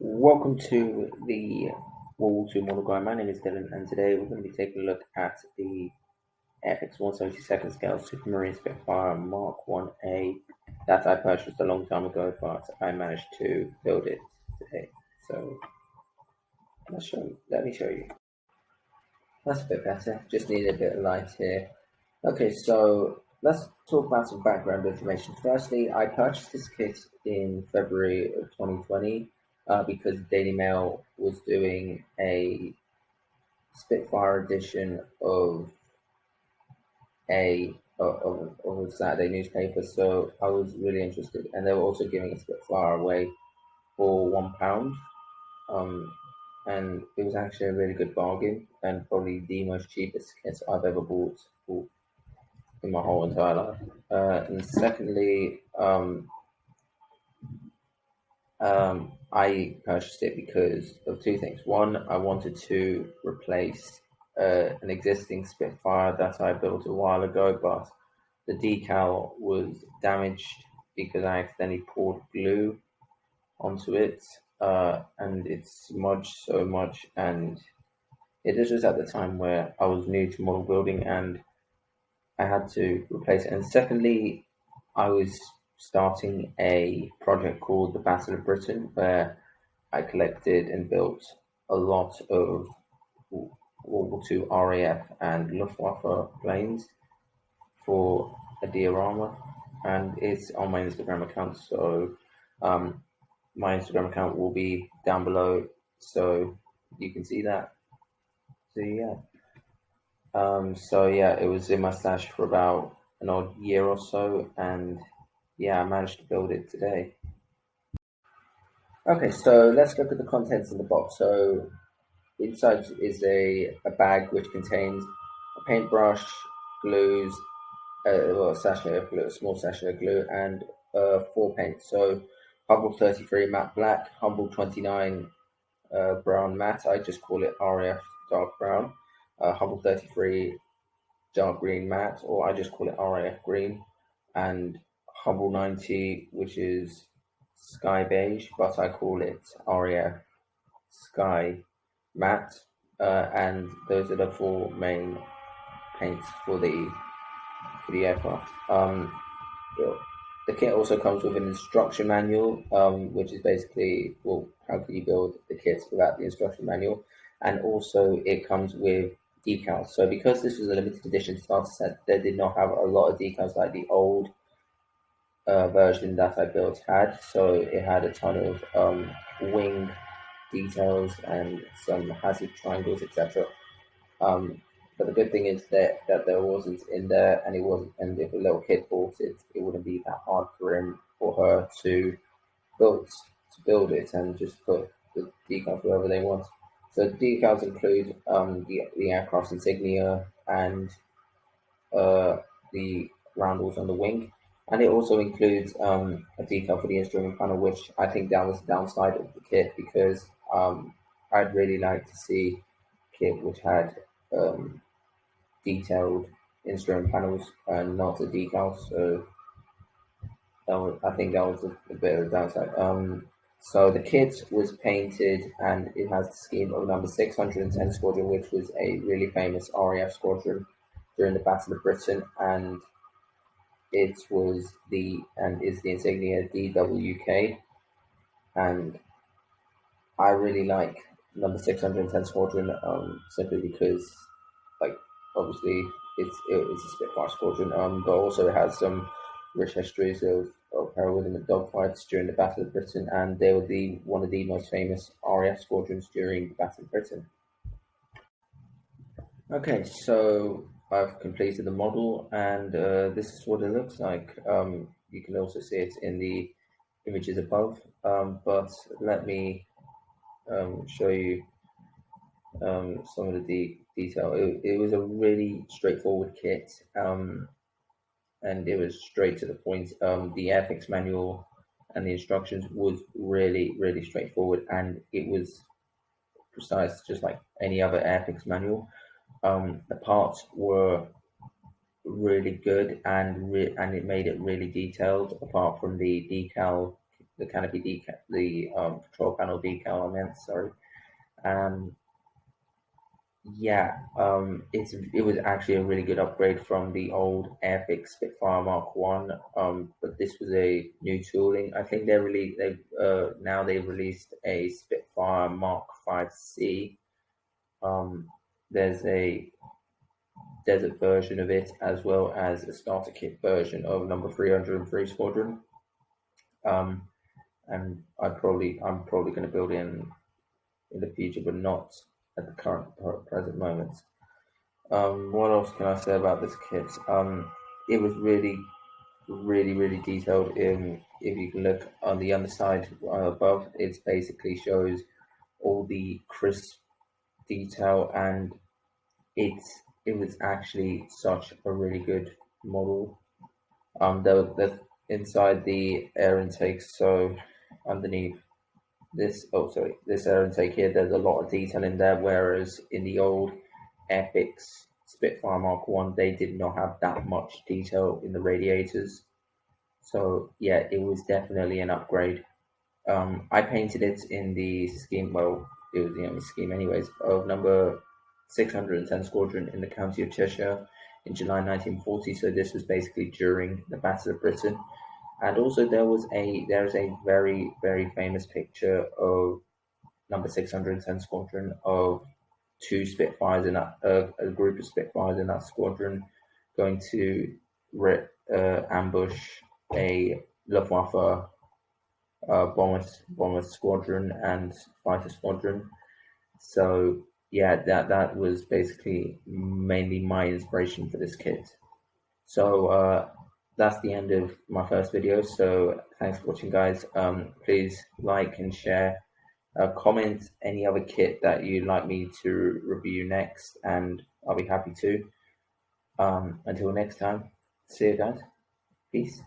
Welcome to the World War II Model Guide. My name is Dylan, and today we're going to be taking a look at the Airfix 1/72 scale Supermarine Spitfire Mk A that I purchased a long time ago, but I managed to build it today. So let me show you. That's a bit better. Just need a bit of light here. Okay, so let's talk about some background information. Firstly, I purchased this kit in February of 2020 because Daily Mail was doing a Spitfire edition of a Saturday newspaper, so I was really interested. And they were also giving a Spitfire away for £1, and it was actually a really good bargain and probably the most cheapest kit I've ever bought in my whole entire life. And secondly, I purchased it because of two things. One, I wanted to replace an existing Spitfire that I built a while ago, but the decal was damaged because I accidentally poured glue onto it, and it smudged so much. And this was at the time where I was new to model building, and I had to replace it. And secondly, I was starting a project called the Battle of Britain, where I collected and built a lot of World War II RAF and Luftwaffe planes for a diorama, and it's on my Instagram account. So my Instagram account will be down below, so you can see that. So yeah, it was in my stash for about an odd year or so, and yeah, I managed to build it today. Okay, so let's look at the contents in the box. So inside is a bag which contains a paintbrush, glues, a sachet of glue, a small sachet of glue, and 4 paints. So Humble 33 matte black, Humble 29 brown matte. I just call it RAF dark brown. Humble 33 dark green matte, or I just call it RAF green, and Humble 90, which is sky beige, but I call it RAF sky matte. And those are the four main paints for the aircraft. The kit also comes with an instruction manual, which is basically, well, how can you build the kit without the instruction manual? And also it comes with decals. So because this was a limited edition starter set, they did not have a lot of decals like the old version that I built had. So it had a ton of wing details and some hazard triangles, etc. But the good thing is that there wasn't in there, and it wasn't. And if a little kid bought it, it wouldn't be that hard for him or her to build it and just put the decals wherever they want. So the decals include the aircraft's insignia and the roundels on the wing, and it also includes a decal for the instrument panel, which I think that was the downside of the kit, because I'd really like to see a kit which had detailed instrument panels and not the decals. So I think that was a bit of a downside. So the kit was painted, and it has the scheme of number 610 Squadron, which was a really famous RAF squadron during the Battle of Britain, and it was is the insignia DWK, and I really like number 610 Squadron, simply because, like, obviously it's a Spitfire squadron, but also it has some rich histories of heroism and dogfights during the Battle of Britain, and they were one of the most famous RAF squadrons during the Battle of Britain. Okay, so I've completed the model, and this is what it looks like. You can also see it in the images above, but let me show you some of the detail. It was a really straightforward kit, and it was straight to the point. The Airfix manual and the instructions was really, really straightforward, and it was precise, just like any other Airfix manual. The parts were really good, and it made it really detailed. Apart from the the canopy decal, the control panel decal. I meant, sorry. Yeah, it was actually a really good upgrade from the old Airfix Spitfire Mark One. But this was a new tooling. I think they've released a Spitfire Mark 5C. There's a desert version of it, as well as a starter kit version of number 303 Squadron. And I'm probably going to build in the future, but not at the present moment. What else can I say about this kit? It was really, really detailed. If you can look on the underside above, it basically shows all the crisp detail, and it was actually such a really good model. There's inside the air intake, so underneath this air intake here, there's a lot of detail in there, whereas in the old Airfix Spitfire Mark One, they did not have that much detail in the radiators. So yeah, it was definitely an upgrade. I painted it in the scheme. Well, it was the only scheme, anyways, of number 610 Squadron in the county of Cheshire in July 1940. So this was basically during the Battle of Britain. And also there is a very famous picture of number 610 Squadron of two Spitfires in that a group of Spitfires in that squadron going to ambush a Luftwaffe bomber squadron and fighter squadron. So yeah, that was basically mainly my inspiration for this kit. So that's the end of my first video. So thanks for watching, guys. Please like and share. Comment any other kit that you'd like me to review next, and I'll be happy to. Until next time, see you guys. Peace.